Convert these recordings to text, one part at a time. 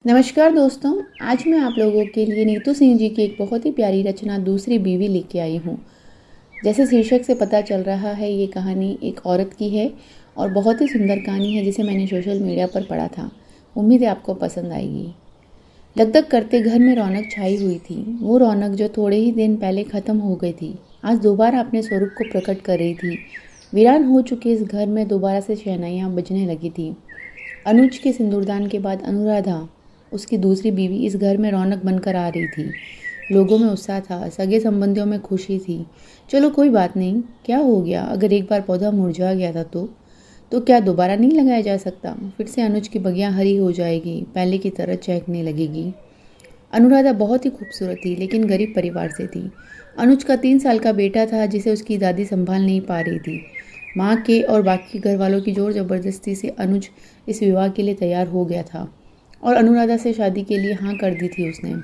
नमस्कार दोस्तों, आज मैं आप लोगों के लिए नीतू सिंह जी की एक बहुत ही प्यारी रचना दूसरी बीवी लेके आई हूँ। जैसे शीर्षक से पता चल रहा है, ये कहानी एक औरत की है और बहुत ही सुंदर कहानी है जिसे मैंने सोशल मीडिया पर पढ़ा था। उम्मीद है आपको पसंद आएगी। लगदग करते घर में रौनक छाई हुई थी। वो रौनक जो थोड़े ही दिन पहले ख़त्म हो गई थी, आज दोबारा अपने स्वरूप को प्रकट कर रही थी। वीरान हो चुके इस घर में दोबारा से शहनाइयाँ बजने लगी थी। अनुज के सिंदूरदान के बाद अनुराधा, उसकी दूसरी बीवी, इस घर में रौनक बनकर आ रही थी। लोगों में उत्साह था, सगे संबंधियों में खुशी थी। चलो कोई बात नहीं, क्या हो गया? अगर एक बार पौधा मुरझा गया था तो क्या दोबारा नहीं लगाया जा सकता? फिर से अनुज की बगियां हरी हो जाएगी, पहले की तरह चहकने लगेगी। अनुराधा बहुत ही खूबसूरत थी, लेकिन गरीब परिवार से थी। अनुज का 3 साल का बेटा था जिसे उसकी दादी संभाल नहीं पा रही थी। माँ के और बाकी घर वालों की जोर जबरदस्ती से अनुज इस विवाह के लिए तैयार हो गया था और अनुराधा से शादी के लिए हाँ कर दी थी उसने।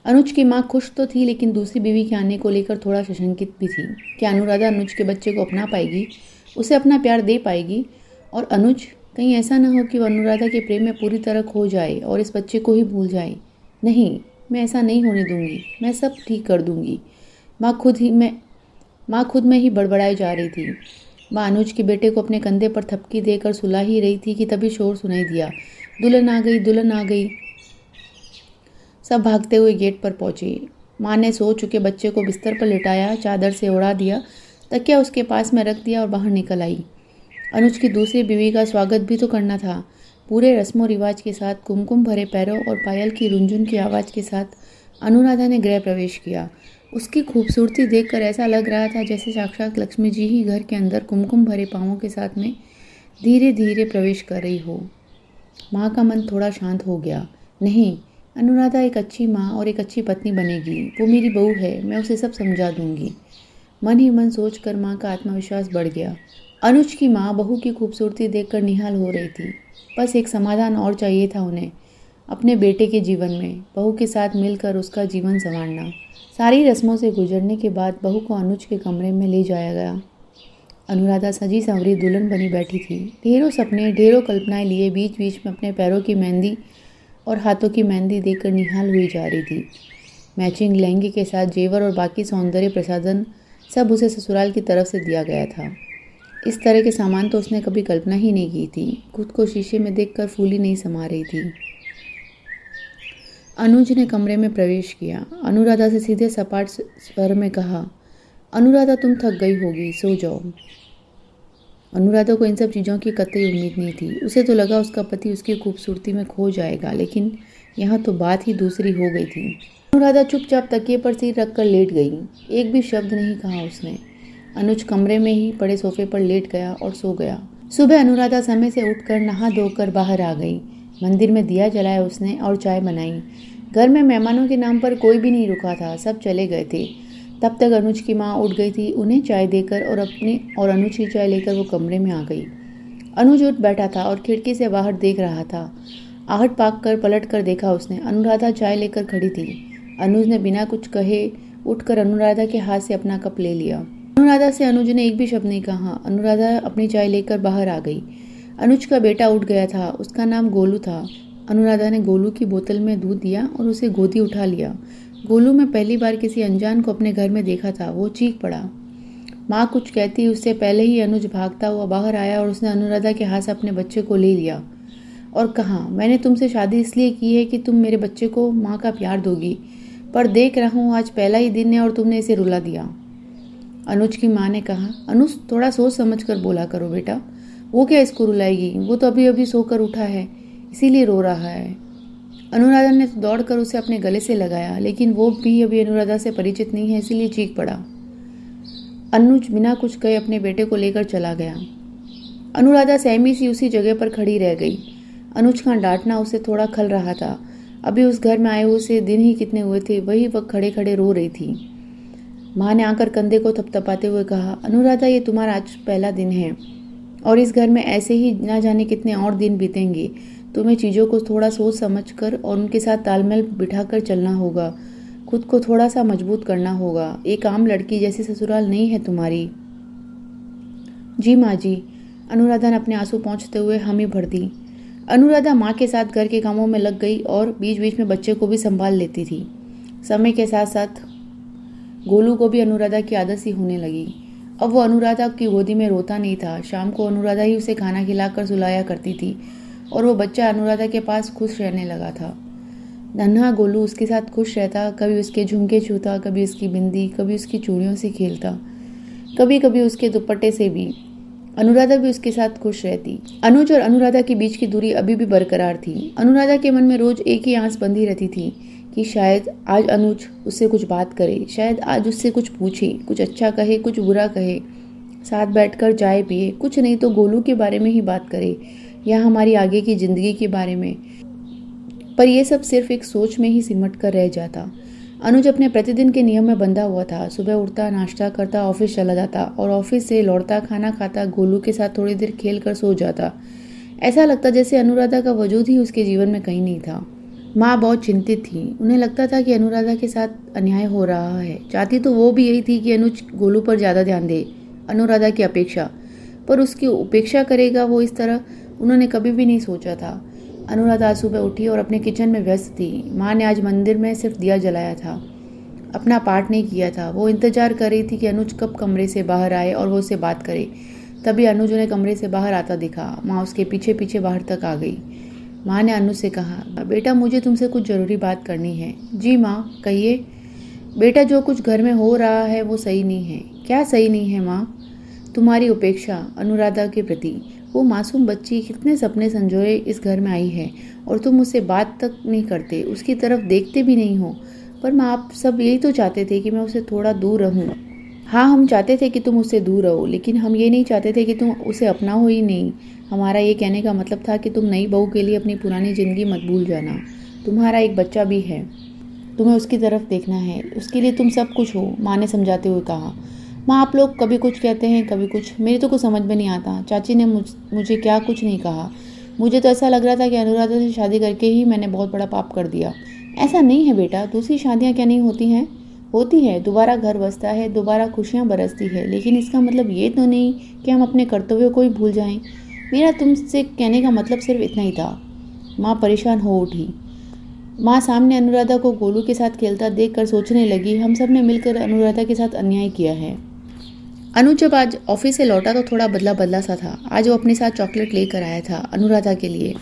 अनुज की माँ खुश तो थी, लेकिन दूसरी बीवी के आने को लेकर थोड़ा सशंकित भी थी। क्या अनुराधा अनुज के बच्चे को अपना पाएगी, उसे अपना प्यार दे पाएगी? और अनुज, कहीं ऐसा ना हो कि वह अनुराधा के प्रेम में पूरी तरह खो जाए और इस बच्चे को ही भूल जाए। नहीं, मैं ऐसा नहीं होने दूंगी, मैं सब ठीक कर दूंगी। माँ खुद में ही बड़बड़ाई जा रही थी। माँ अनुज के बेटे को अपने कंधे पर थपकी देकर सुला ही रही थी कि तभी शोर सुनाई दिया, दुल्हन आ गई, दुल्हन आ गई। सब भागते हुए गेट पर पहुंचे। माँ ने सो चुके बच्चे को बिस्तर पर लिटाया, चादर से ओढ़ा दिया, तकिया उसके पास में रख दिया और बाहर निकल आई। अनुज की दूसरी बीवी का स्वागत भी तो करना था। पूरे रस्मों रिवाज के साथ, कुमकुम भरे पैरों और पायल की रुंझुन की आवाज़ के साथ अनुराधा ने गृह प्रवेश किया। उसकी खूबसूरती देखकर ऐसा लग रहा था जैसे साक्षात लक्ष्मी जी ही घर के अंदर कुमकुम भरे पाँवों के साथ में धीरे धीरे प्रवेश कर रही हो। माँ का मन थोड़ा शांत हो गया। नहीं, अनुराधा एक अच्छी माँ और एक अच्छी पत्नी बनेगी। वो मेरी बहू है, मैं उसे सब समझा दूंगी। मन ही मन सोचकर माँ का आत्मविश्वास बढ़ गया। अनुज की माँ बहू की खूबसूरती देखकर निहाल हो रही थी। बस एक समाधान और चाहिए था उन्हें, अपने बेटे के जीवन में बहू के साथ मिलकर उसका जीवन संवारना। सारी रस्मों से गुजरने के बाद बहू को अनुज के कमरे में ले जाया गया। अनुराधा सजी संवरी दुल्हन बनी बैठी थी। ढेरों सपने, ढेरों कल्पनाएं लिए बीच बीच में अपने पैरों की मेहंदी और हाथों की मेहंदी देखकर निहाल हुई जा रही थी। मैचिंग लहंगे के साथ जेवर और बाकी सौंदर्य प्रसाधन सब उसे ससुराल की तरफ से दिया गया था। इस तरह के सामान तो उसने कभी कल्पना ही नहीं की थी। खुद को शीशे में देखकर फूली नहीं समा रही थी। अनुज ने कमरे में प्रवेश किया। अनुराधा से सीधे सपाट स्वर में कहा, अनुराधा तुम थक गई होगी, सो जाओ। अनुराधा को इन सब चीज़ों की कतई उम्मीद नहीं थी। उसे तो लगा उसका पति उसकी खूबसूरती में खो जाएगा, लेकिन यहाँ तो बात ही दूसरी हो गई थी। अनुराधा चुपचाप तकिए पर सिर रखकर लेट गई। एक भी शब्द नहीं कहा उसने। अनुज कमरे में ही पड़े सोफे पर लेट गया और सो गया। सुबह अनुराधा समय से उठकर नहा धोकर बाहर आ गई। मंदिर में दिया जलाया उसने और चाय बनाई। घर में मेहमानों के नाम पर कोई भी नहीं रुका था, सब चले गए थे। तब तक अनुज की माँ उठ गई थी। उन्हें चाय देकर और अनुज की चाय लेकर वो कमरे में आ गई। अनुज उठ बैठा था और खिड़की से बाहर देख रहा था। आहट पाक कर पलट कर देखा उसने। अनुराधा चाय लेकर खड़ी थी। अनुज ने बिना कुछ कहे उठकर अनुराधा के हाथ से अपना कप ले लिया। अनुराधा से अनुज ने एक भी शब्द नहीं कहा। अनुराधा अपनी चाय लेकर बाहर आ गई। अनुज का बेटा उठ गया था। उसका नाम गोलू था। अनुराधा ने गोलू की बोतल में दूध दिया और उसे गोदी उठा लिया। गोलू में पहली बार किसी अनजान को अपने घर में देखा था। वो चीख पड़ा। माँ कुछ कहती उससे पहले ही अनुज भागता हुआ बाहर आया और उसने अनुराधा के हाथ से अपने बच्चे को ले लिया और कहा, मैंने तुमसे शादी इसलिए की है कि तुम मेरे बच्चे को माँ का प्यार दोगी, पर देख रहा हूँ आज पहला ही दिन है और तुमने इसे रुला दिया। अनुज की माँ ने कहा, अनुज थोड़ा सोच समझ कर बोला करो बेटा। वो क्या इसको रुलाएगी? वो तो अभी अभी सोकर उठा है, इसीलिए रो रहा है। अनुराधा ने तो दौड़कर उसे अपने गले से लगाया, लेकिन वो भी अभी अनुराधा से परिचित नहीं है, इसीलिए चीख पड़ा। अनुज बिना कुछ कहे अपने बेटे को लेकर चला गया। अनुराधा सहमी सी उसी जगह पर खड़ी रह गई। अनुज का डांटना उसे थोड़ा खल रहा था। अभी उस घर में आए हुए से दिन ही कितने हुए थे, वही वह खड़े खड़े रो रही थी। माँ ने आकर कंधे को थपथपाते हुए कहा, अनुराधा ये तुम्हारा आज पहला दिन है और इस घर में ऐसे ही ना जाने कितने और दिन बीतेंगे। तुम्हें चीज़ों को थोड़ा सोच समझ कर और उनके साथ तालमेल बिठाकर चलना होगा। खुद को थोड़ा सा मजबूत करना होगा। एक आम लड़की जैसी ससुराल नहीं है तुम्हारी। जी माँ जी, अनुराधा ने अपने आंसू पोंछते हुए हामी भर दी। अनुराधा माँ के साथ घर के कामों में लग गई और बीच बीच में बच्चे को भी संभाल लेती थी। समय के साथ साथ गोलू को भी अनुराधा की आदत सी होने लगी। अब वो अनुराधा की गोदी में रोता नहीं था। शाम को अनुराधा ही उसे खाना खिलाकर सुलाया करती थी और वो बच्चा अनुराधा के पास खुश रहने लगा था। नन्हा गोलू उसके साथ खुश रहता, कभी उसके झुमके छूता, कभी उसकी बिंदी, कभी उसकी चूड़ियों से खेलता, कभी कभी उसके दुपट्टे से भी। अनुराधा भी उसके साथ खुश रहती। अनुज और अनुराधा के बीच की दूरी अभी भी बरकरार थी। अनुराधा के मन में रोज एक ही आस बंधी रहती थी कि शायद आज अनुज उससे कुछ बात करे, शायद आज उससे कुछ पूछे, कुछ अच्छा कहे, कुछ बुरा कहे, साथ बैठकर चाय पिए, कुछ नहीं तो गोलू के बारे में ही बात करे या हमारी आगे की जिंदगी के बारे में। पर यह सब सिर्फ एक सोच में ही सिमट कर रह जाता। अनुज अपने प्रतिदिन के नियम में बंधा हुआ था। सुबह उठता, नाश्ता करता, ऑफिस चला जाता और ऑफिस से लौटता, खाना खाता, गोलू के साथ थोड़ी देर खेल कर सो जाता। ऐसा लगता जैसे अनुराधा का वजूद ही उसके जीवन में कहीं नहीं था। माँ बहुत चिंतित थी। उन्हें लगता था कि अनुराधा के साथ अन्याय हो रहा है। चाहती तो वो भी यही थी कि अनुज गोलू पर ज़्यादा ध्यान दे, अनुराधा की अपेक्षा, पर उसकी उपेक्षा करेगा वो इस तरह उन्होंने कभी भी नहीं सोचा था। अनुराधा आज सुबह उठी और अपने किचन में व्यस्त थी। माँ ने आज मंदिर में सिर्फ दिया जलाया था, अपना पाठ नहीं किया था। वो इंतजार कर रही थी कि अनुज कब कमरे से बाहर आए और वो उससे बात करे। तभी अनुज उन्हें कमरे से बाहर आता दिखा। माँ उसके पीछे पीछे बाहर तक आ गई। माँ ने अनुज से कहा, बेटा मुझे तुमसे कुछ ज़रूरी बात करनी है। जी माँ कहिए। बेटा जो कुछ घर में हो रहा है वो सही नहीं है। क्या सही नहीं है माँ? तुम्हारी उपेक्षा अनुराधा के प्रति। वो मासूम बच्ची कितने सपने संजोए इस घर में आई है और तुम उससे बात तक नहीं करते, उसकी तरफ देखते भी नहीं हो। पर माँ आप सब यही तो चाहते थे कि मैं उससे थोड़ा दूर रहूं। हाँ हम चाहते थे कि तुम उससे दूर रहो, लेकिन हम ये नहीं चाहते थे कि तुम उसे अपनाओ ही नहीं। हमारा ये कहने का मतलब था कि तुम नई बहू के लिए अपनी पुरानी जिंदगी मत भूल जाना। तुम्हारा एक बच्चा भी है, तुम्हें उसकी तरफ देखना है, उसके लिए तुम सब कुछ हो। माँ ने समझाते हुए कहा। माँ आप लोग कभी कुछ कहते हैं कभी कुछ, मेरी तो कुछ समझ में नहीं आता। चाची ने मुझे क्या कुछ नहीं कहा। मुझे तो ऐसा लग रहा था कि अनुराधा से शादी करके ही मैंने बहुत बड़ा पाप कर दिया। ऐसा नहीं है बेटा, दूसरी शादियाँ क्या नहीं होती हैं? होती है, दोबारा घर बसता है, दोबारा खुशियाँ बरसती है, लेकिन इसका मतलब ये तो नहीं कि हम अपने कर्तव्यों को ही भूल जाएं। मेरा तुमसे कहने का मतलब सिर्फ इतना ही था। माँ परेशान हो उठी। माँ सामने अनुराधा को गोलू के साथ खेलता देखकर सोचने लगी, हम सब ने मिलकर अनुराधा के साथ अन्याय किया है। अनुज जब आज ऑफिस से लौटा तो थोड़ा बदला बदला सा था। आज वो अपने साथ चॉकलेट लेकर आया था अनुराधा के लिए।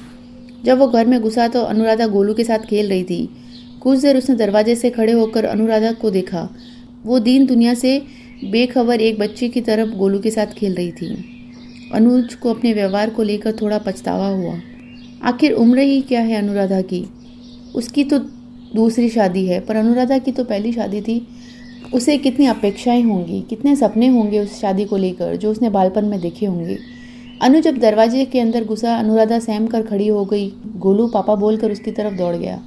जब वो घर में घुसा तो अनुराधा गोलू के साथ खेल रही थी। कुछ देर उसने दरवाजे से खड़े होकर अनुराधा को देखा। वो दीन दुनिया से बेखबर एक बच्चे की तरफ गोलू के साथ खेल रही थी। अनुज को अपने व्यवहार को लेकर थोड़ा पछतावा हुआ। आखिर उम्र ही क्या है अनुराधा की? उसकी तो दूसरी शादी है, पर अनुराधा की तो पहली शादी थी। उसे कितनी अपेक्षाएं होंगी, कितने सपने होंगे उस शादी को लेकर जो उसने बालपन में देखे होंगे। अनु जब दरवाजे के अंदर घुसा, अनुराधा सहम कर खड़ी हो गई। गोलू पापा बोलकर उसकी तरफ दौड़ गया।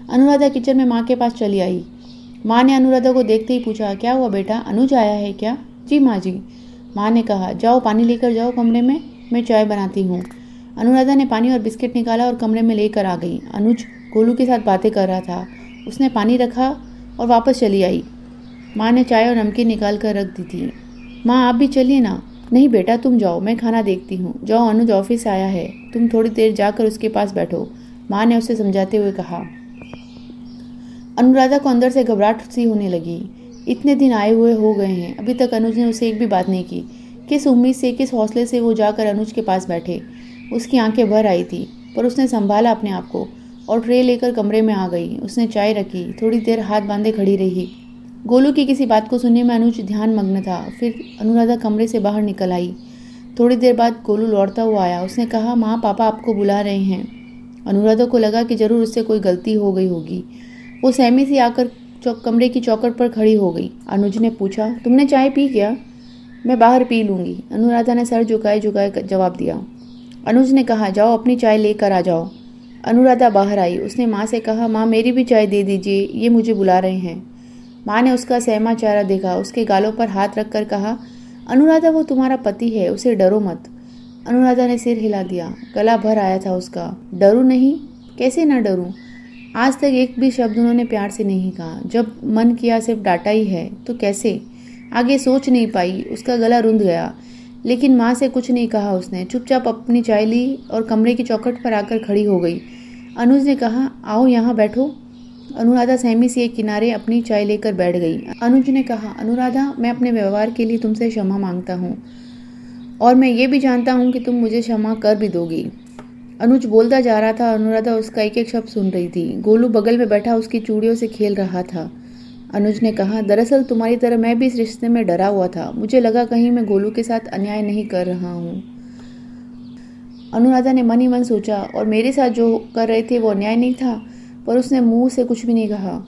अनुराधा किचन में माँ के पास चली आई। माँ ने अनुराधा को देखते ही पूछा, क्या हुआ बेटा, अनुज आया है क्या? जी माँ जी। माँ ने कहा, जाओ पानी लेकर जाओ कमरे में, मैं चाय बनाती हूँ। अनुराधा ने पानी और बिस्किट निकाला और कमरे में लेकर आ गई। अनुज गोलू के साथ बातें कर रहा था। उसने पानी रखा और वापस चली आई। माँ ने चाय और नमकीन निकाल कर रख दी थी। माँ आप भी चलिए ना। नहीं बेटा तुम जाओ, मैं खाना देखती हूँ। जाओ, अनुज ऑफिस आया है, तुम थोड़ी देर जाकर उसके पास बैठो, माँ ने उसे समझाते हुए कहा। अनुराधा को अंदर से घबराहट सी होने लगी। इतने दिन आए हुए हो गए हैं, अभी तक अनुज ने उसे एक भी बात नहीं की। किस उम्मीद से, किस हौसले से वो जाकर अनुज के पास बैठे। उसकी आंखें भर आई थी, पर उसने संभाला अपने आप को और ट्रे लेकर कमरे में आ गई। उसने चाय रखी, थोड़ी देर हाथ बांधे खड़ी रही। गोलू की किसी बात को सुनने में अनुज ध्यान मग्न था। फिर अनुराधा कमरे से बाहर निकल आई। थोड़ी देर बाद गोलू लौटता हुआ आया। उसने कहा, माँ पापा आपको बुला रहे हैं। अनुराधा को लगा कि जरूर उससे कोई गलती हो गई होगी। वो सहमी सी आकर कमरे की चौखट पर खड़ी हो गई। अनुज ने पूछा, तुमने चाय पी क्या? मैं बाहर पी लूँगी, अनुराधा ने सर झुकाए झुकाए जवाब दिया। अनुज ने कहा, जाओ अपनी चाय लेकर आ जाओ। अनुराधा बाहर आई। उसने माँ से कहा, माँ मेरी भी चाय दे दीजिए, ये मुझे बुला रहे हैं। माँ ने उसका सहमा चेहरा देखा, उसके गालों पर हाथ रखकर कहा, अनुराधा वो तुम्हारा पति है, उसे डरो मत। अनुराधा ने सिर हिला दिया। गला भर आया था उसका। डरूं नहीं? कैसे ना डरूं? आज तक एक भी शब्द उन्होंने प्यार से नहीं कहा। जब मन किया सिर्फ डांटा ही है, तो कैसे? आगे सोच नहीं पाई। उसका गला रुंध गया। लेकिन माँ से कुछ नहीं कहा उसने। चुपचाप अपनी चाय ली और कमरे की चौखट पर आकर खड़ी हो गई। अनुज ने कहा, आओ यहाँ बैठो। अनुराधा सहमी सी एक किनारे अपनी चाय लेकर बैठ गई। अनुज ने कहा, अनुराधा, मैं अपने व्यवहार के लिए तुमसे क्षमा मांगता हूँ और मैं ये भी जानता हूँ कि तुम मुझे क्षमा कर भी दोगी। अनुज बोलता जा रहा था। अनुराधा उसका एक एक शब्द सुन रही थी। गोलू बगल में बैठा उसकी चूड़ियों से खेल रहा था। अनुज ने कहा, दरअसल तुम्हारी तरह मैं भी इस रिश्ते में डरा हुआ था। मुझे लगा कहीं मैं गोलू के साथ अन्याय नहीं कर रहा हूँ। अनुराधा ने मन ही मन सोचा, और मेरे साथ जो कर रहे थे वो अन्याय नहीं था, पर उसने मुंह से कुछ भी नहीं कहा।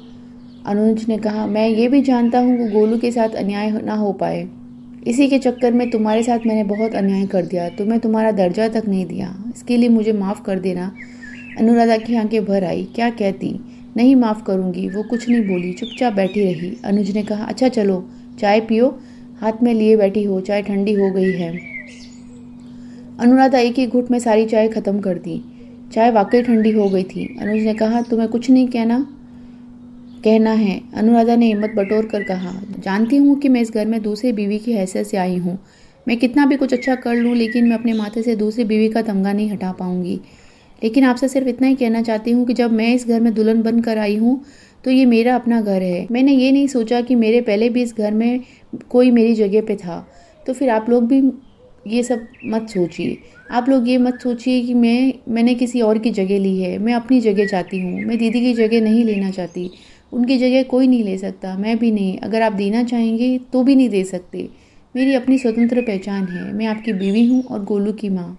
अनुज ने कहा, मैं ये भी जानता हूँ कि गोलू के साथ अन्याय ना हो पाए। इसी के चक्कर में तुम्हारे साथ मैंने बहुत अन्याय कर दिया। तुम्हें तुम्हारा दर्जा तक नहीं दिया। इसके लिए मुझे माफ़ कर देना। अनुराधा की आंखें भर आई। क्या कहती? नहीं माफ़ करूँगी। वो कुछ नहीं बोली, चुपचाप बैठी रही। अनुज ने कहा, अच्छा चलो चाय पियो, हाथ में लिए बैठी हो, चाय ठंडी हो गई है। अनुराधा एक ही घूंट में सारी चाय खत्म कर दी। चाय वाकई ठंडी हो गई थी। अनुज ने कहा, तुम्हें कुछ नहीं कहना है। अनुराधा ने हिम्मत बटोर कर कहा, जानती हूँ कि मैं इस घर में दूसरी बीवी की हैसियत से आई हूँ। मैं कितना भी कुछ अच्छा कर लूँ, लेकिन मैं अपने माथे से दूसरी बीवी का तमगा नहीं हटा पाऊंगी। लेकिन आपसे सिर्फ इतना ही कहना चाहती हूँ कि जब मैं इस घर में दुल्हन बन कर आई हूँ तो ये मेरा अपना घर है। मैंने ये नहीं सोचा कि मेरे पहले भी इस घर में कोई मेरी जगह पे था। तो फिर आप लोग भी ये सब मत सोचिए। आप लोग ये मत सोचिए कि मैंने किसी और की जगह ली है। मैं अपनी जगह चाहती हूँ। मैं दीदी की जगह नहीं लेना चाहती। उनकी जगह कोई नहीं ले सकता, मैं भी नहीं। अगर आप देना चाहेंगे तो भी नहीं दे सकते। मेरी अपनी स्वतंत्र पहचान है। मैं आपकी बीवी हूँ और गोलू की माँ।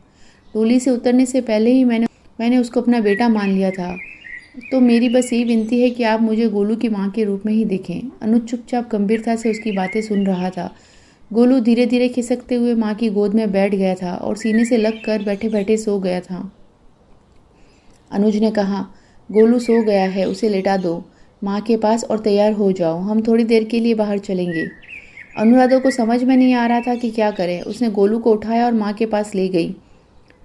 डोली से उतरने से पहले ही मैंने उसको अपना बेटा मान लिया था। तो मेरी बस यही विनती है कि आप मुझे गोलू की माँ के रूप में ही देखें। अनुज चुपचाप गंभीरता से उसकी बातें सुन रहा था। गोलू धीरे धीरे खिसकते हुए माँ की गोद में बैठ गया था और सीने से लग कर बैठे बैठे सो गया था। अनुज ने कहा, गोलू सो गया है, उसे लेटा दो माँ के पास और तैयार हो जाओ। हम थोड़ी देर के लिए बाहर चलेंगे। अनुराधा को समझ में नहीं आ रहा था कि क्या करे। उसने गोलू को उठाया और माँ के पास ले गई।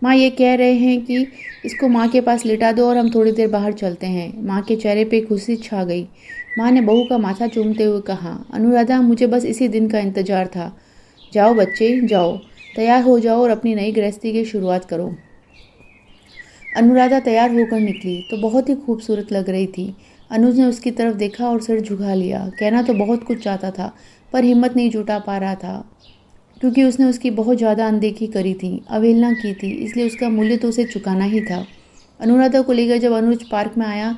माँ ये कह रहे हैं कि इसको माँ के पास लिटा दो और हम थोड़ी देर बाहर चलते हैं। माँ के चेहरे पे खुशी छा गई। माँ ने बहू का माथा चूमते हुए कहा, अनुराधा, मुझे बस इसी दिन का इंतजार था। जाओ बच्चे, जाओ, तैयार हो जाओ और अपनी नई गृहस्थी की शुरुआत करो। अनुराधा तैयार होकर निकली तो बहुत ही खूबसूरत लग रही थी। अनुज ने उसकी तरफ देखा और सिर झुका लिया। कहना तो बहुत कुछ चाहता था, पर हिम्मत नहीं जुटा पा रहा था, क्योंकि उसने उसकी बहुत ज़्यादा अनदेखी करी थी, अवहेलना की थी। इसलिए उसका मूल्य तो उसे चुकाना ही था। अनुराधा को लेकर जब अनुज पार्क में आया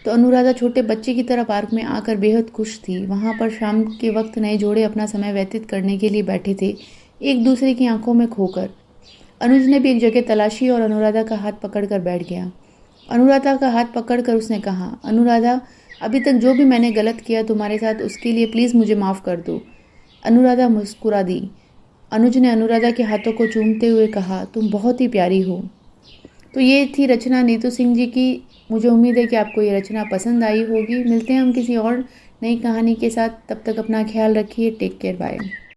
तो अनुराधा छोटे बच्चे की तरह पार्क में आकर बेहद खुश थी। वहाँ पर शाम के वक्त नए जोड़े अपना समय व्यतीत करने के लिए बैठे थे, एक दूसरे की आंखों में खोकर। अनुज ने भी एक जगह तलाशी और अनुराधा का हाथ पकड़कर बैठ गया। अनुराधा का हाथ पकड़कर उसने कहा, अनुराधा, अभी तक जो भी मैंने गलत किया तुम्हारे साथ, उसके लिए प्लीज़ मुझे माफ़ कर दो। अनुराधा मुस्कुरा दी। अनुज ने अनुराधा के हाथों को चूमते हुए कहा, तुम बहुत ही प्यारी हो। तो ये थी रचना नीतू सिंह जी की। मुझे उम्मीद है कि आपको ये रचना पसंद आई होगी। मिलते हैं हम किसी और नई कहानी के साथ। तब तक अपना ख्याल रखिए। Take care, bye.